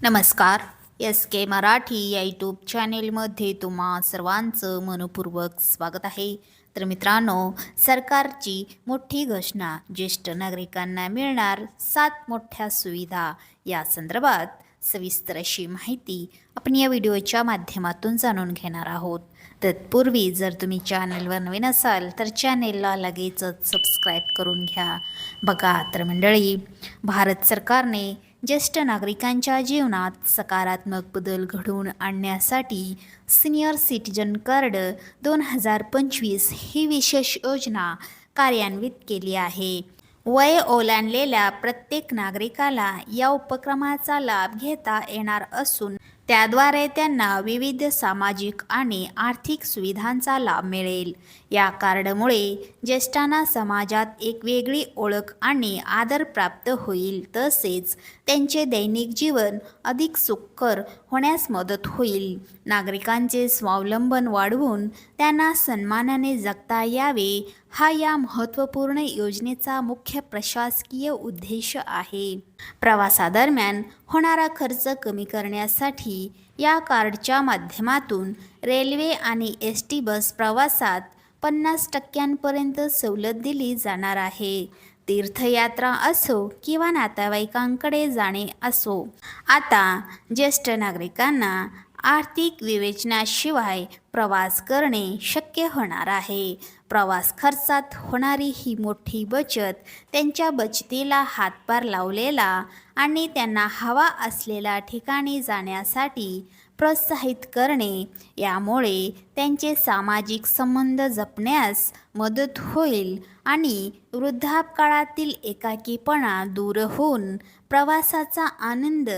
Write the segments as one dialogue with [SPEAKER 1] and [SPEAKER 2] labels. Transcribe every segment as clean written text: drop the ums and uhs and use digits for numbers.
[SPEAKER 1] नमस्कार. एस के मराठी या यूट्यूब चॅनेलमध्ये तुम्हा सर्वांचं मनपूर्वक स्वागत आहे. तर मित्रांनो, सरकारची मोठी घोषणा, ज्येष्ठ नागरिकांना मिळणार 7 मोठ्या सुविधा या संदर्भात सविस्तर अशी माहिती आपण या व्हिडिओच्या माध्यमातून जाणून घेणार आहोत. तत्पूर्वी जर तुम्ही चॅनलवर नवीन असाल तर चॅनेलला लगेचच सबस्क्राईब करून घ्या. बघा तर मंडळी, भारत सरकारने ज्येष्ठ नागरिकांच्या जीवनात सकारात्मक बदल घडवून आणण्यासाठी सीनियर सिटीजन कार्ड 2025 ही विशेष योजना कार्यान्वित केली आहे. वय ओलांडलेल्या प्रत्येक नागरिकाला या उपक्रमाचा लाभ घेता येणार असून त्याद्वारे त्यांना विविध सामाजिक आणि आर्थिक सुविधांचा लाभ मिळेल. या कार्डमुळे ज्येष्ठांना समाजात एक वेगळी ओळख आणि आदर प्राप्त होईल, तसेच त्यांचे दैनिक जीवन अधिक सुखकर होण्यास मदत होईल. नागरिकांचे स्वावलंबन वाढवून त्यांना सन्मानाने जगता यावे, हा या महत्त्वपूर्ण योजनेचा मुख्य प्रशासकीय उद्देश आहे. प्रवासादरम्यान होणारा खर्च कमी करण्यासाठी या कार्डच्या माध्यमातून रेल्वे आणि एस.टी. बस प्रवासात 50% सवलत दिली जाणार आहे. तीर्थयात्रा असो किंवा नातेवाईकांकडे जाणे असो, आता ज्येष्ठ नागरिकांना आर्थिक विवेचनाशिवाय प्रवास करणे शक्य होणार आहे. प्रवास खर्चात होणारी ही मोठी बचत त्यांच्या बचतीला हातभार लावलेला आणि त्यांना हवा असलेल्या ठिकाणी जाण्यासाठी प्रोत्साहित करणे, यामुळे त्यांचे सामाजिक संबंध जपण्यास मदत होईल आणि वृद्धापकाळातील एकाकीपणा दूर होऊन प्रवासाचा आनंद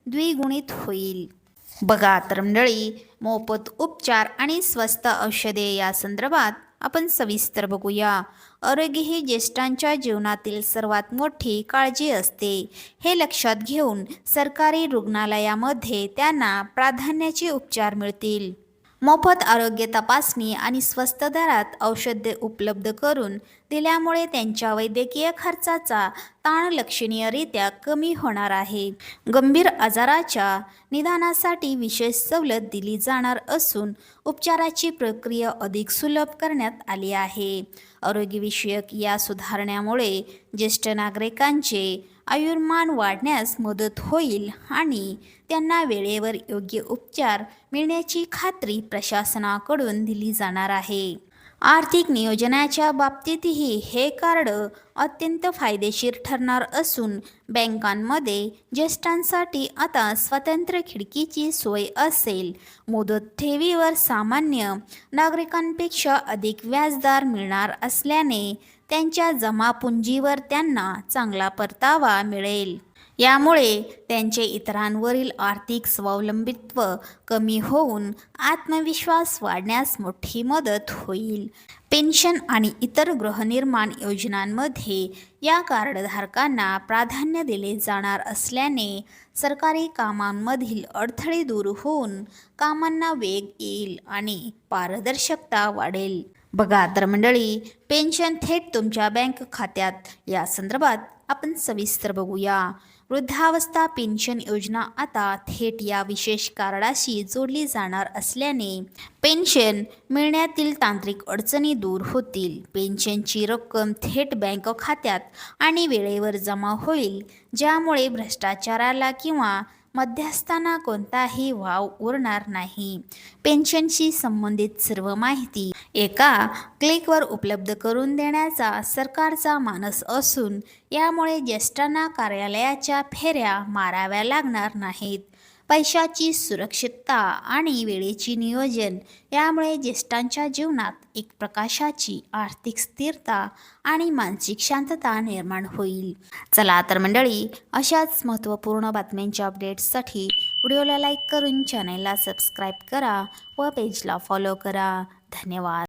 [SPEAKER 1] द्विगुणित होईल. बघा तर मंडळी, मोफत उपचार आणि स्वस्त औषधे या संदर्भात आपण सविस्तर बघूया. आरोग्य ही ज्येष्ठांच्या जीवनातील सर्वात मोठी काळजी असते. हे लक्षात घेऊन सरकारी रुग्णालयामध्ये त्यांना प्राधान्याचे उपचार मिळतील. मोफत आरोग्य तपासणी आणि स्वस्त दरात औषधे उपलब्ध करून दिल्यामुळे त्यांच्या वैद्यकीय खर्चाचा ताण लक्षणीयरित्या कमी होणार आहे. गंभीर आजाराच्या निदानासाठी विशेष सवलत दिली जाणार असून उपचाराची प्रक्रिया अधिक सुलभ करण्यात आली आहे. आरोग्यविषयक या सुधारणामुळे ज्येष्ठ नागरिकांचे आयुर्मान वाढण्यास मदत होईल आणि त्यांना वेळेवर योग्य उपचार मिळण्याची खात्री प्रशासनाकडून दिली जाणार आहे. आर्थिक नियोजनाच्या बाबतीतही हे कार्ड अत्यंत फायदेशीर ठरणार असून बँकांमध्ये ज्येष्ठांसाठी आता स्वतंत्र खिडकीची सोय असेल. मुदत ठेवीवर सामान्य नागरिकांपेक्षा अधिक व्याजदर मिळणार असल्याने त्यांच्या जमापुंजीवर त्यांना चांगला परतावा मिळेल. यामुळे त्यांचे इतरांवरील आर्थिक स्वावलंबित्व कमी होऊन आत्मविश्वास वाढण्यास मोठी मदत होईल. पेन्शन आणि इतर गृहनिर्माण योजनांमध्ये या कार्डधारकांना प्राधान्य दिले जाणार असल्याने सरकारी कामांमधील अडथळे दूर होऊन कामांना वेग येईल आणि पारदर्शकता वाढेल. बघा तर मंडळी, पेन्शन थेट तुमच्या बँक खात्यात या संदर्भात आपण सविस्तर बघूया. वृद्धावस्था पेन्शन योजना आता थेट या विशेष कार्डाशी जोडली जाणार असल्याने पेन्शन मिळण्यातील तांत्रिक अडचणी दूर होतील. पेन्शनची रक्कम थेट बँक खात्यात आणि वेळेवर जमा होईल, ज्यामुळे भ्रष्टाचाराला किंवा मध्यस्थांना कोणताही वाव उरणार नाही. पेन्शनशी संबंधित सर्व माहिती एका क्लिकवर उपलब्ध करून देण्याचा सरकारचा मानस असून यामुळे ज्येष्ठांना कार्यालयाच्या फेऱ्या माराव्या लागणार नाहीत. पैशाची सुरक्षितता आणि वेळेची नियोजन यामुळे ज्येष्ठांच्या जीवनात एक प्रकाशाची आर्थिक स्थिरता आणि मानसिक शांतता निर्माण होईल. चला तर मंडळी, अशाच महत्त्वपूर्ण बातम्यांच्या अपडेट्ससाठी व्हिडिओला लाईक करून चॅनलला सबस्क्राईब करा व पेजला फॉलो करा. धन्यवाद.